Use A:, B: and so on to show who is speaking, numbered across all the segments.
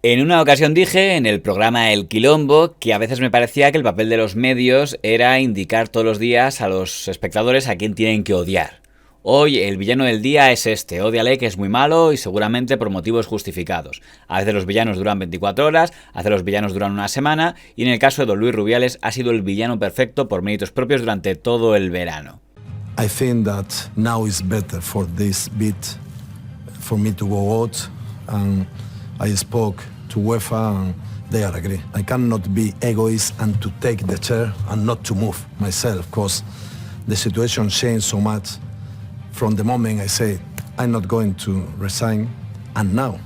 A: En una ocasión dije, en el programa El Quilombo, que a veces me parecía que el papel de los medios era indicar todos los días a los espectadores a quién tienen que odiar. Hoy el villano del día es este, ódiale que es muy malo y seguramente por motivos justificados. A veces los villanos duran 24 horas, a veces los villanos duran una semana y en el caso de Don Luis Rubiales ha sido el villano perfecto por méritos propios durante todo el verano.
B: I think that now is better for this bit for me to go out and I spoke to UEFA and they are agree. I cannot be egoist and to take the chair and not to move myself because the situation changed so much from the moment I said I'm not going to resign and now.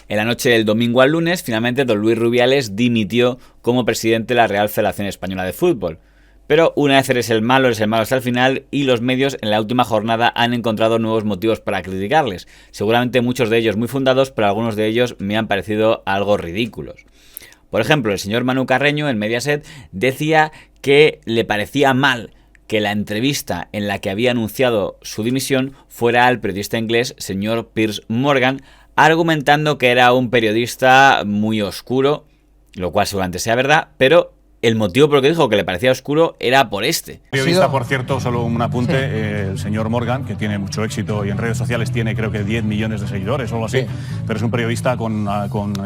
A: En la noche del domingo al lunes, finalmente Don Luis Rubiales dimitió como presidente de la Real Federación Española de Fútbol. Pero una vez eres el malo hasta el final y los medios en la última jornada han encontrado nuevos motivos para criticarles. Seguramente muchos de ellos muy fundados, pero algunos de ellos me han parecido algo ridículos. Por ejemplo, el señor Manu Carreño en Mediaset decía que le parecía mal que la entrevista en la que había anunciado su dimisión fuera al periodista inglés señor Piers Morgan, argumentando que era un periodista muy oscuro, lo cual seguramente sea verdad, pero el motivo por el que dijo que le parecía oscuro era por este.
C: Periodista, por cierto, solo un apunte, sí. El señor Morgan, que tiene mucho éxito y en redes sociales tiene creo que 10 millones de seguidores o algo así, sí. Pero es un periodista con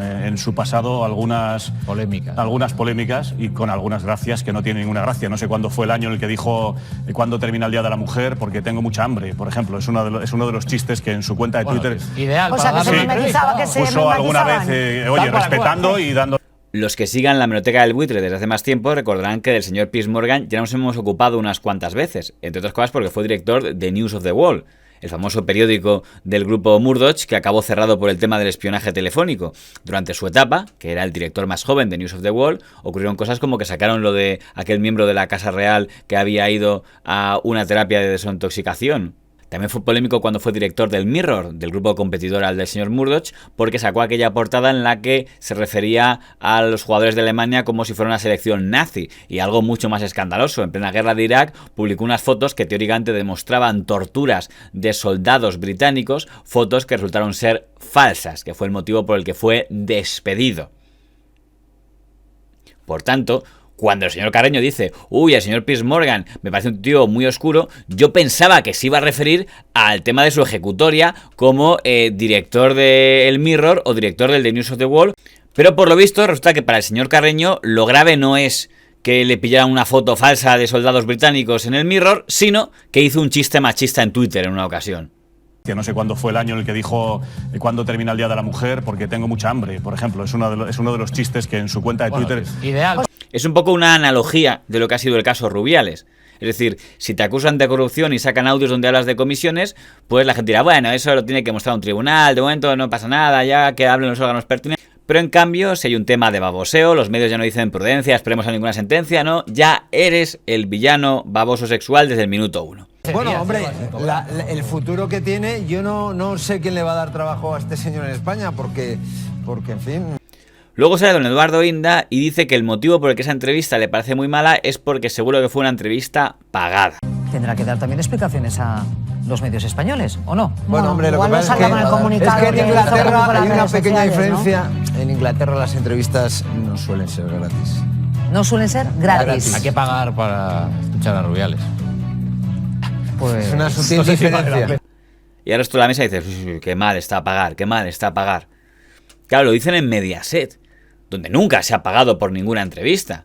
C: en su pasado algunas polémicas y con algunas gracias que no tiene ninguna gracia. No sé cuándo fue el año en el que dijo cuándo termina el Día de la Mujer porque tengo mucha hambre, por ejemplo. Es uno de los chistes que en su cuenta de Twitter
D: ideal, o sea, que se
C: puso alguna vez, oye, respetando y dando...
A: Los que sigan la Hemeroteca del Buitre desde hace más tiempo recordarán que del señor Piers Morgan ya nos hemos ocupado unas cuantas veces, entre otras cosas porque fue director de News of the World, el famoso periódico del grupo Murdoch que acabó cerrado por el tema del espionaje telefónico. Durante su etapa, que era el director más joven de News of the World, ocurrieron cosas como que sacaron lo de aquel miembro de la Casa Real que había ido a una terapia de desintoxicación. También fue polémico cuando fue director del Mirror, del grupo competidor al del señor Murdoch, porque sacó aquella portada en la que se refería a los jugadores de Alemania como si fuera una selección nazi. Y algo mucho más escandaloso, en plena guerra de Irak, publicó unas fotos que teóricamente demostraban torturas de soldados británicos, fotos que resultaron ser falsas, que fue el motivo por el que fue despedido. Por tanto, cuando el señor Carreño dice, uy, el señor Piers Morgan me parece un tío muy oscuro, yo pensaba que se iba a referir al tema de su ejecutoria como director del Mirror o director del The News of the World, pero por lo visto resulta que para el señor Carreño lo grave no es que le pillaran una foto falsa de soldados británicos en el Mirror, sino que hizo un chiste machista en Twitter en una ocasión.
C: No sé cuándo fue el año en el que dijo cuándo termina el Día de la Mujer porque tengo mucha hambre, por ejemplo. Es uno de los chistes que en su cuenta de Twitter...
D: Ideal.
A: Es un poco una analogía de lo que ha sido el caso Rubiales. Es decir, si te acusan de corrupción y sacan audios donde hablas de comisiones, pues la gente dirá, bueno, eso lo tiene que mostrar un tribunal, de momento no pasa nada, ya que hablen los órganos pertinentes. Pero en cambio, si hay un tema de baboseo, los medios ya no dicen prudencia, esperemos a ninguna sentencia, ¿no? Ya eres el villano baboso sexual desde el minuto 1.
E: Bueno, hombre, el futuro que tiene, yo no sé quién le va a dar trabajo a este señor en España, porque en fin...
A: Luego sale don Eduardo Inda y dice que el motivo por el que esa entrevista le parece muy mala es porque seguro que fue una entrevista pagada.
D: Tendrá que dar también explicaciones a los medios españoles, ¿o no?
E: Bueno, hombre, lo que pasa es que en Inglaterra hay una pequeña diferencia. ¿No? En Inglaterra las entrevistas no suelen ser gratis.
D: ¿No suelen ser gratis?
F: Hay que pagar para escuchar a Rubiales.
E: Pues es una sutil diferencia.
A: Y ahora esto a la mesa y dices, qué mal está a pagar, qué mal está a pagar. Claro, lo dicen en Mediaset, donde nunca se ha pagado por ninguna entrevista.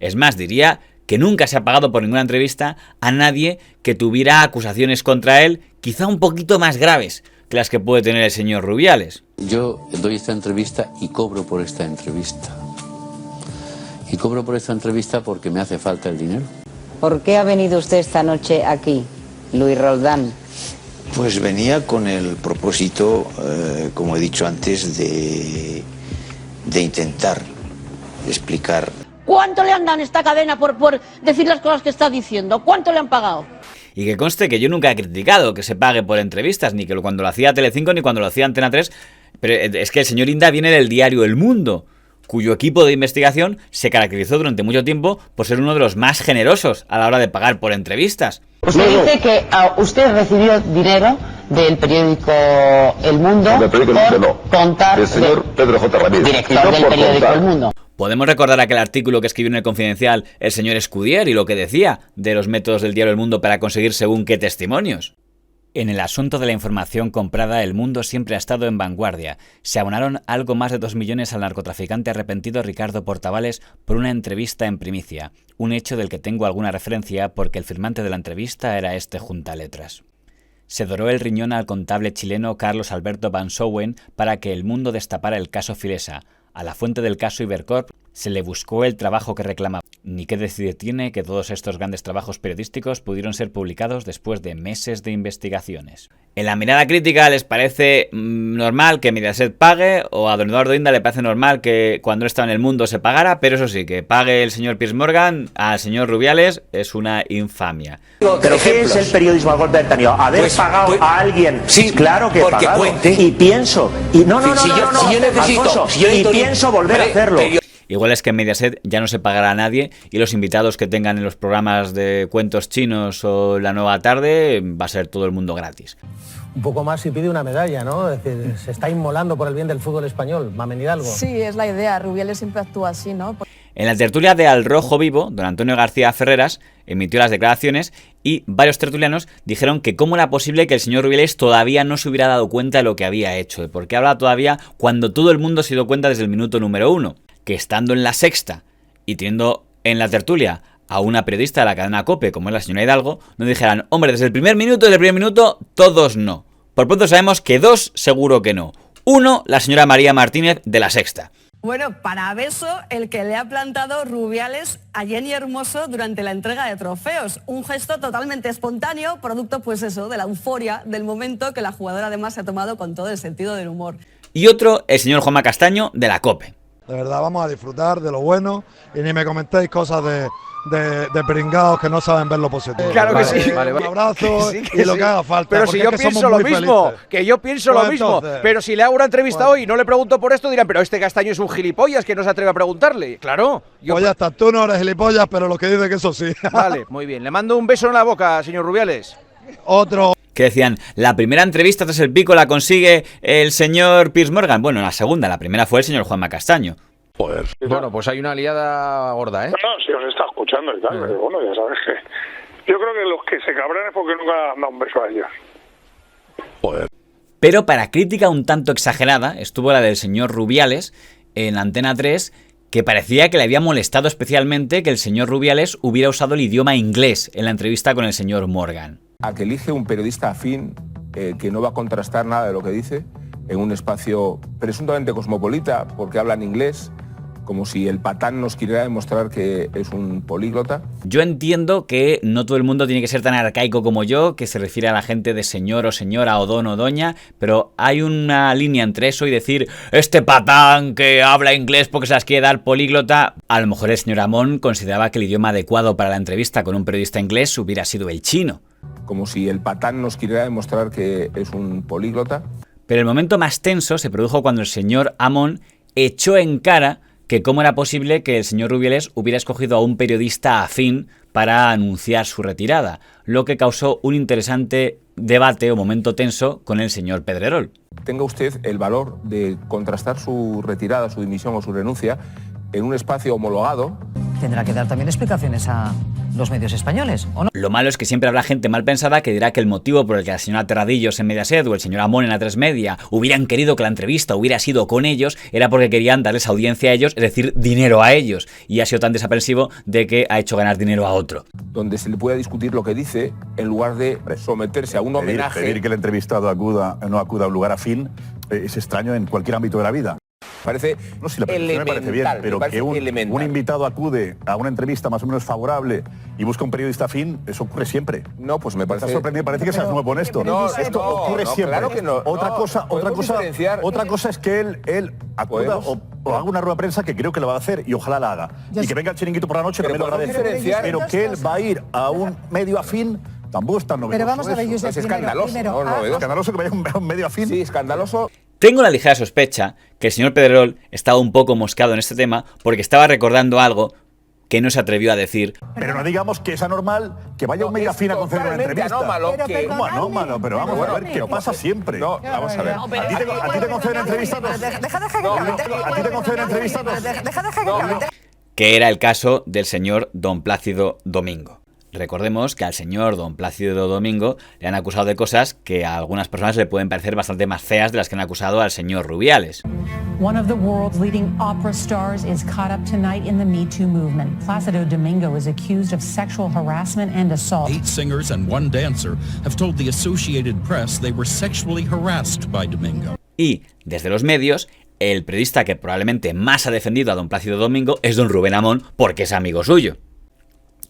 A: Es más, diría que nunca se ha pagado por ninguna entrevista a nadie que tuviera acusaciones contra él, quizá un poquito más graves que las que puede tener el señor Rubiales.
G: Yo doy esta entrevista y cobro por esta entrevista. Y cobro por esta entrevista porque me hace falta el dinero.
H: ¿Por qué ha venido usted esta noche aquí, Luis Roldán?
I: Pues venía con el propósito, como he dicho antes, de intentar explicar.
J: ¿Cuánto le han dado en esta cadena por decir las cosas que está diciendo? ¿Cuánto le han pagado?
A: Y que conste que yo nunca he criticado que se pague por entrevistas, ni que cuando lo hacía Telecinco ni cuando lo hacía Antena 3, pero es que el señor Inda viene del diario El Mundo, cuyo equipo de investigación se caracterizó durante mucho tiempo por ser uno de los más generosos a la hora de pagar por entrevistas.
H: Usted dice que usted recibió dinero del periódico El Mundo por contar
K: del señor Pedro J. Ramírez,
H: director del periódico El Mundo.
A: Podemos recordar aquel artículo que escribió en El Confidencial el señor Escudier y lo que decía de los métodos del diario El Mundo para conseguir según qué testimonios. En el asunto de la información comprada, El Mundo siempre ha estado en vanguardia. Se abonaron algo más de 2 millones al narcotraficante arrepentido Ricardo Portavales por una entrevista en primicia, un hecho del que tengo alguna referencia porque el firmante de la entrevista era este juntaletras. Se doró el riñón al contable chileno Carlos Alberto Van Sowen para que El Mundo destapara el caso Filesa. A la fuente del caso Ibercorp se le buscó el trabajo que reclamaba. Ni qué decir tiene que todos estos grandes trabajos periodísticos pudieron ser publicados después de meses de investigaciones. En la mirada crítica les parece normal que Mediaset pague, o a don Eduardo Inda le parece normal que cuando él estaba en El Mundo se pagara, pero eso sí, que pague el señor Piers Morgan al señor Rubiales es una infamia.
L: ¿Pero qué es el periodismo albertanio? ¿Haber pagado a alguien? Sí, claro que he pagado. Cuente. Y pienso, y pienso volver a hacerlo.
A: Igual es que en Mediaset ya no se pagará a nadie y los invitados que tengan en los programas de cuentos chinos o La Nueva Tarde va a ser todo el mundo gratis.
M: Un poco más y pide una medalla, ¿no? Es decir, se está inmolando por el bien del fútbol español. ¿Va a venir algo?
N: Sí, es la idea. Rubiales siempre actúa así, ¿no?
A: En la tertulia de Al Rojo Vivo, don Antonio García Ferreras emitió las declaraciones y varios tertulianos dijeron que cómo era posible que el señor Rubiales todavía no se hubiera dado cuenta de lo que había hecho, de por qué habla todavía cuando todo el mundo se dio cuenta desde el minuto número 1. Que estando en La Sexta y teniendo en la tertulia a una periodista de la cadena COPE como es la señora Hidalgo, no dijeran, hombre, desde el primer minuto, todos no. Por pronto sabemos que 2 seguro que no. 1, la señora María Martínez de La Sexta.
O: Bueno, para beso el que le ha plantado Rubiales a Jenny Hermoso durante la entrega de trofeos. Un gesto totalmente espontáneo, producto pues eso, de la euforia del momento que la jugadora además se ha tomado con todo el sentido del humor.
A: Y otro, el señor Juanma Castaño de la COPE.
P: De verdad, vamos a disfrutar de lo bueno y ni me comentéis cosas de pringados que no saben ver lo positivo.
Q: Claro que sí.
P: Vale. Un abrazo
Q: sí,
P: y lo que haga falta.
Q: Pero si yo pienso lo mismo,
P: felices.
Q: que yo pienso
P: Pues
Q: lo mismo.
P: entonces,
Q: pero si le hago una entrevista hoy y no le pregunto por esto, dirán, pero este Castaño es un gilipollas que no se atreve a preguntarle. Claro.
P: Pues ya está, tú no eres gilipollas, pero lo que dice que eso sí.
Q: Vale, muy bien. Le mando un beso en la boca, señor Rubiales.
P: Otro.
A: Que decían, la primera entrevista tras el pico la consigue el señor Piers Morgan. Bueno, la segunda, la primera fue el señor Juanma Castaño.
F: Joder. Bueno, pues hay una liada gorda, ¿eh?
R: No, si os está escuchando y tal, pero bueno, ya sabes que... Yo creo que los que se cabran es porque nunca han dado un beso a ellos.
F: Joder.
A: Pero para crítica un tanto exagerada estuvo la del señor Rubiales en Antena 3, que parecía que le había molestado especialmente que el señor Rubiales hubiera usado el idioma inglés en la entrevista con el señor Morgan.
S: A que elige un periodista afín que no va a contrastar nada de lo que dice en un espacio presuntamente cosmopolita porque habla en inglés, como si el patán nos quisiera demostrar que es un políglota.
A: Yo entiendo que no todo el mundo tiene que ser tan arcaico como yo, que se refiere a la gente de señor o señora o don o doña, pero hay una línea entre eso y decir, este patán que habla inglés porque se las quiere dar políglota. A lo mejor el señor Amón consideraba que el idioma adecuado para la entrevista con un periodista inglés hubiera sido el chino.
S: Como si el patán nos quisiera demostrar que es un políglota.
A: Pero el momento más tenso se produjo cuando el señor Amón echó en cara que cómo era posible que el señor Rubiales hubiera escogido a un periodista afín para anunciar su retirada, lo que causó un interesante debate o momento tenso con el señor Pedrerol.
S: Tenga usted el valor de contrastar su retirada, su dimisión o su renuncia en un espacio homologado.
D: Tendrá que dar también explicaciones a los medios españoles, ¿o no?
A: Lo malo es que siempre habrá gente mal pensada que dirá que el motivo por el que la señora Terradillos en Mediaset o el señor Amón en A3 Media hubieran querido que la entrevista hubiera sido con ellos era porque querían darles audiencia a ellos, es decir, dinero a ellos, y ha sido tan desaprensivo de que ha hecho ganar dinero a otro.
S: Donde se le pueda discutir lo que dice en lugar de someterse a un homenaje.
C: Pedir que el entrevistado no acuda a un lugar afín es extraño en cualquier ámbito de la vida.
S: Parece
C: no, si la petición me parece bien, pero que un invitado acude a una entrevista más o menos favorable y busca un periodista afín, eso ocurre siempre.
S: No, pues me parece...
C: Estás sorprendido, parece que seas nuevo en esto. Esto ocurre siempre.
S: Claro que no.
C: Otra cosa es que él acuda o haga una rueda de prensa, que creo que lo va a hacer y ojalá la haga. Y que venga el Chiringuito por la noche, también lo agradece. Pero que él va a ir a un medio afín, tampoco es tan novedoso.
N: Pero vamos a ver, Josep,
S: es escandaloso.
C: Escandaloso que vaya a un medio afín.
S: Sí, escandaloso.
A: Tengo la ligera sospecha que el señor Pedrerol estaba un poco moscado en este tema porque estaba recordando algo que no se atrevió a decir.
K: Pero no digamos que es anormal que vaya un medio afín a conceder una entrevista. ¿Cómo anómalo? Pero vamos a ver, que pasa siempre.
S: No, vamos a ver.
K: ¿A ti te conceden entrevistas? ¿A ti te conceden entrevistas?
A: Que era el caso del señor Don Plácido Domingo. Recordemos que al señor Don Plácido Domingo le han acusado de cosas que a algunas personas le pueden parecer bastante más feas de las que han acusado al señor Rubiales.
T: One of the world's leading opera stars is caught up tonight in the Me Too movement. Plácido Domingo is accused of sexual harassment and assault.
U: 8 singers and 1 dancer have told the Associated Press they were sexually harassed by Domingo.
A: Y, desde los medios, el periodista que probablemente más ha defendido a Don Plácido Domingo es Don Rubén Amón, porque es amigo suyo.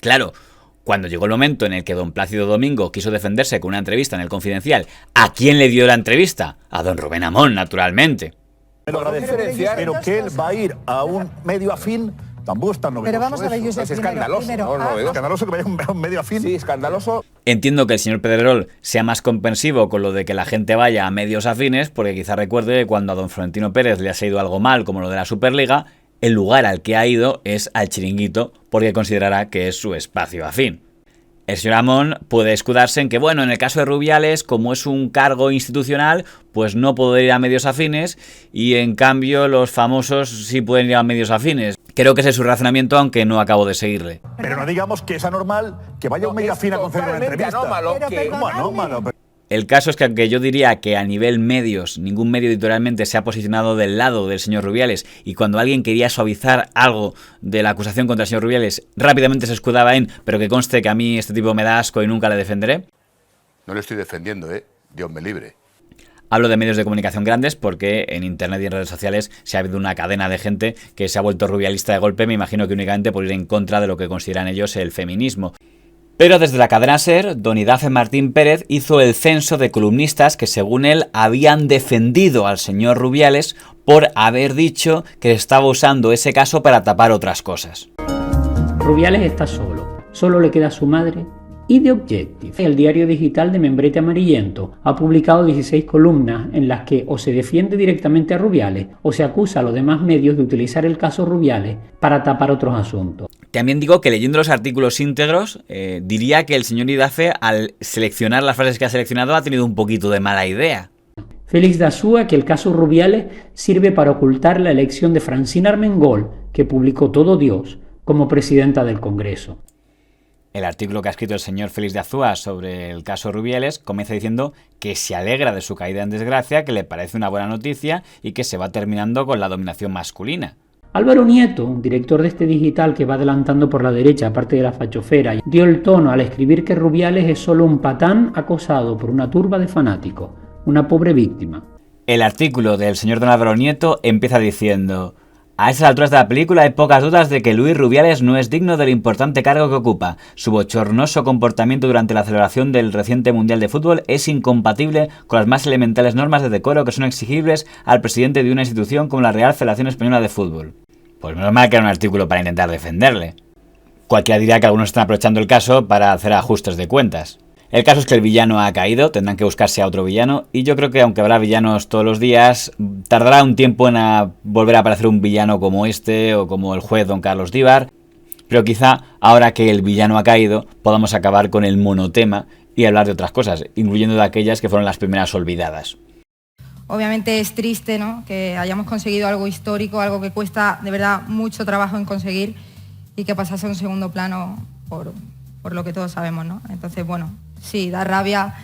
A: Claro, cuando llegó el momento en el que Don Plácido Domingo quiso defenderse con una entrevista en El Confidencial, ¿a quién le dio la entrevista? A Don Rubén Amón, naturalmente.
K: Pero que él va a ir a un medio afín tampoco es tan novedoso.
N: Pero vamos a ver, Josep,
S: es escandaloso.
K: Escandaloso que vaya a un medio afín.
S: Sí, escandaloso.
A: Entiendo que el señor Pedrerol sea más comprensivo con lo de que la gente vaya a medios afines, porque quizá recuerde cuando a don Florentino Pérez le ha ido algo mal, como lo de la Superliga, el lugar al que ha ido es al Chiringuito, porque considerará que es su espacio afín. El señor Amón puede escudarse en que, bueno, en el caso de Rubiales, como es un cargo institucional, pues no puede ir a medios afines, y en cambio los famosos sí pueden ir a medios afines. Creo que ese es su razonamiento, aunque no acabo de seguirle.
K: Pero no digamos que es anormal que vaya un medio afín a conceder una entrevista. ¿Cómo anómalo?
A: El caso es que aunque yo diría que a nivel medios, ningún medio editorialmente se ha posicionado del lado del señor Rubiales, y cuando alguien quería suavizar algo de la acusación contra el señor Rubiales, rápidamente se escudaba en, pero que conste que a mí este tipo me da asco y nunca le defenderé.
F: No le estoy defendiendo, Dios me libre.
A: Hablo de medios de comunicación grandes porque en internet y en redes sociales se ha habido una cadena de gente que se ha vuelto rubialista de golpe, me imagino que únicamente por ir en contra de lo que consideran ellos el feminismo. Pero desde la cadena SER, don Idafe Martín Pérez hizo el censo de columnistas que, según él, habían defendido al señor Rubiales por haber dicho que estaba usando ese caso para tapar otras cosas.
V: Rubiales está solo le queda su madre y The Objective. El diario digital de Membrete Amarillento ha publicado 16 columnas en las que o se defiende directamente a Rubiales o se acusa a los demás medios de utilizar el caso Rubiales para tapar otros asuntos.
A: También digo que leyendo los artículos íntegros, diría que el señor Idafe, al seleccionar las frases que ha seleccionado, ha tenido un poquito de mala idea.
V: Félix Dasúa que el caso Rubiales sirve para ocultar la elección de Francina Armengol, que publicó Todo Dios, como presidenta del Congreso.
A: El artículo que ha escrito el señor Félix de Azúa sobre el caso Rubiales comienza diciendo que se alegra de su caída en desgracia, que le parece una buena noticia y que se va terminando con la dominación masculina.
V: Álvaro Nieto, director de este digital que va adelantando por la derecha, aparte de la fachofera, dio el tono al escribir que Rubiales es solo un patán acosado por una turba de fanáticos, una pobre víctima.
A: El artículo del señor don Álvaro Nieto empieza diciendo: a esas alturas de la película hay pocas dudas de que Luis Rubiales no es digno del importante cargo que ocupa. Su bochornoso comportamiento durante la celebración del reciente Mundial de Fútbol es incompatible con las más elementales normas de decoro que son exigibles al presidente de una institución como la Real Federación Española de Fútbol. Pues menos mal que era un artículo para intentar defenderle. Cualquiera diría que algunos están aprovechando el caso para hacer ajustes de cuentas. El caso es que el villano ha caído, tendrán que buscarse a otro villano, y yo creo que aunque habrá villanos todos los días, tardará un tiempo en volver a aparecer un villano como este o como el juez don Carlos Díbar, pero quizá ahora que el villano ha caído podamos acabar con el monotema y hablar de otras cosas, incluyendo de aquellas que fueron las primeras olvidadas.
W: Obviamente es triste, ¿no?, que hayamos conseguido algo histórico, algo que cuesta de verdad mucho trabajo en conseguir y que pasase a un segundo plano por lo que todos sabemos, ¿no? Entonces, bueno, sí, da rabia.